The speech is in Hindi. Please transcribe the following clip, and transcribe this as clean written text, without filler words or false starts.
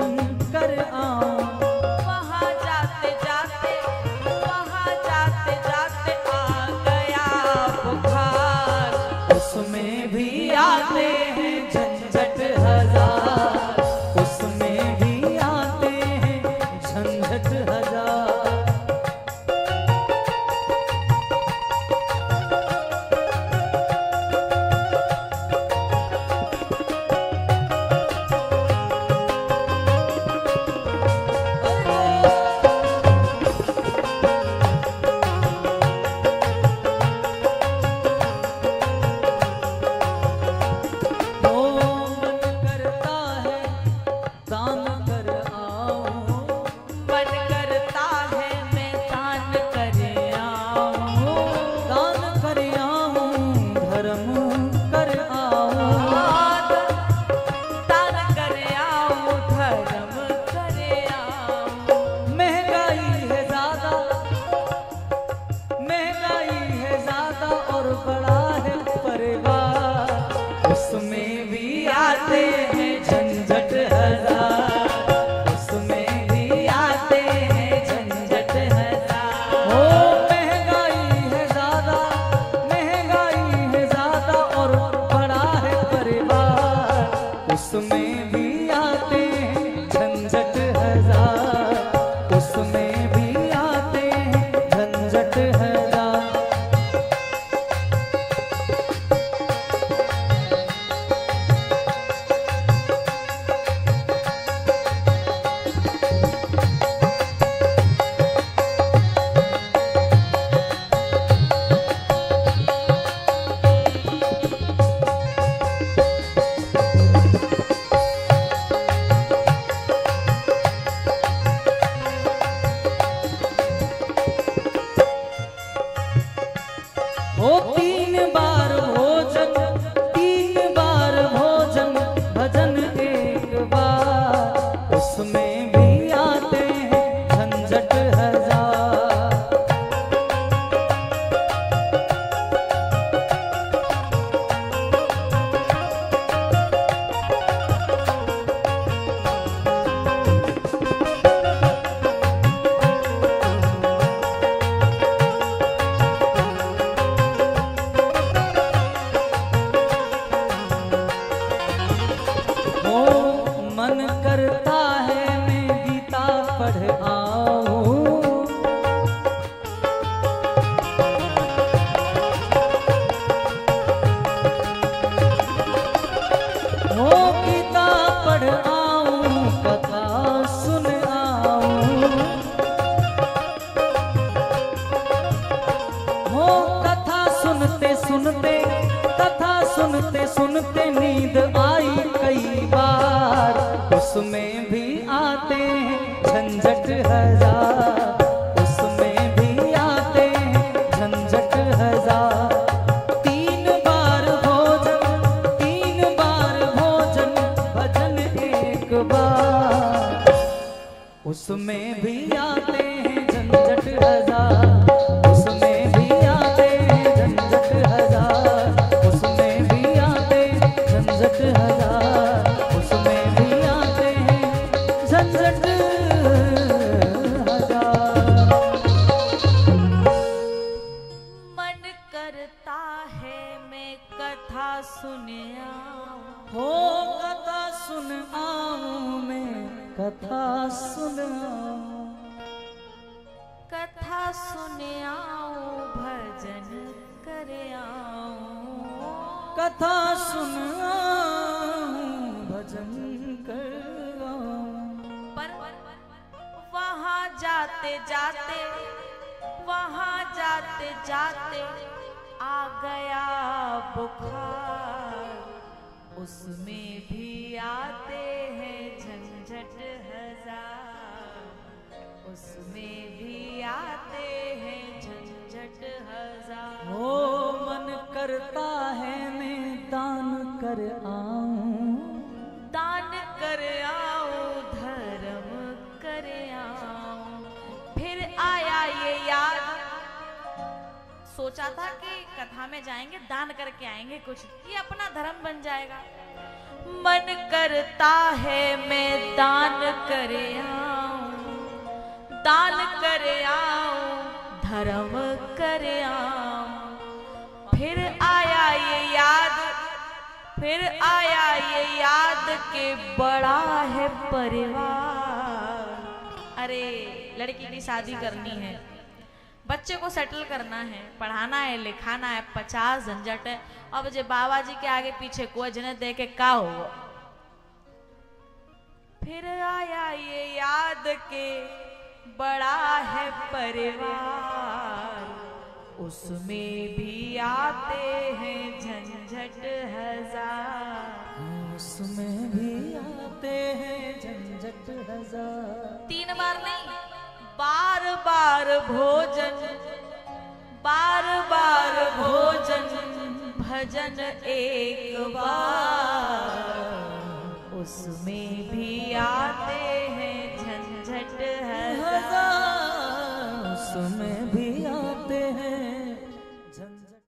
धर्म कर आऊं। वहाँ जाते जाते आ गया बुखार, उसमें भी आते हैं झंझट हजार, उसमें भी आते हैं झंझट हजार। उसमें भी आते हैं झंझट हजार, उसमें भी आते हैं झंझट हजार। हो तीन बार भोजन भजन एक बार, उसमें भी आते हैं झंझट हजार। मन करता है मैं गीता पढ़ आऊं, हो गीता पढ़ आऊं, कथा सुन आऊं, हो कथा सुनते सुनते नींद आई कई बार, उसमें भी आते हैं झंझट हजार, उसमें भी आते हैं झंझट हजार। तीन बार भोजन भजन एक बार, उसमें भी आते हैं झंझट हजार, उसमें भी आते हैं झंझट हजार, उसमें भी आते हैं झंझट हजार, उसमें भी आते हैं झंझट हजार। मन करता है मैं कथा सुने आऊं, हो कथा सुन आऊं मैं, कथा सुन आऊं, कथा सुने आऊं भजन करे आऊं, कथा सुन आऊं भजन कर आऊं। पर वहाँ जाते जाते आ गया बुखार, उसमें भी आते हैं झंझट हजार, उसमें भी आते हैं झंझट हजार। हो मन करता है मैं दान कर आऊं, दान कर आऊं धर्म कर आऊं। फिर आया ये याद, सोचा था कि कथा में जाएंगे दान करके आएंगे कुछ, ये अपना धर्म बन जाएगा। मन करता है मैं दान कर आऊं, दान कर आऊं, धर्म कर आऊं। फिर आया ये याद, फिर आया ये याद के बड़ा है परिवार। अरे लड़की की शादी करनी है, बच्चे को सेटल करना है, पढ़ाना है, लिखाना है, 50 झंझट है। अब जे बाबा जी के आगे पीछे कोई जने दे के का हो। फिर आया ये याद के बड़ा है परिवार, उसमें भी आते हैं झंझट हजार, उसमें भी आते हैं झंझट हजार। 3 बार नहीं, बार बार भोजन, बार बार भोजन, भजन एक बार, उसमें भी आते हैं झंझट हजार, उसमें भी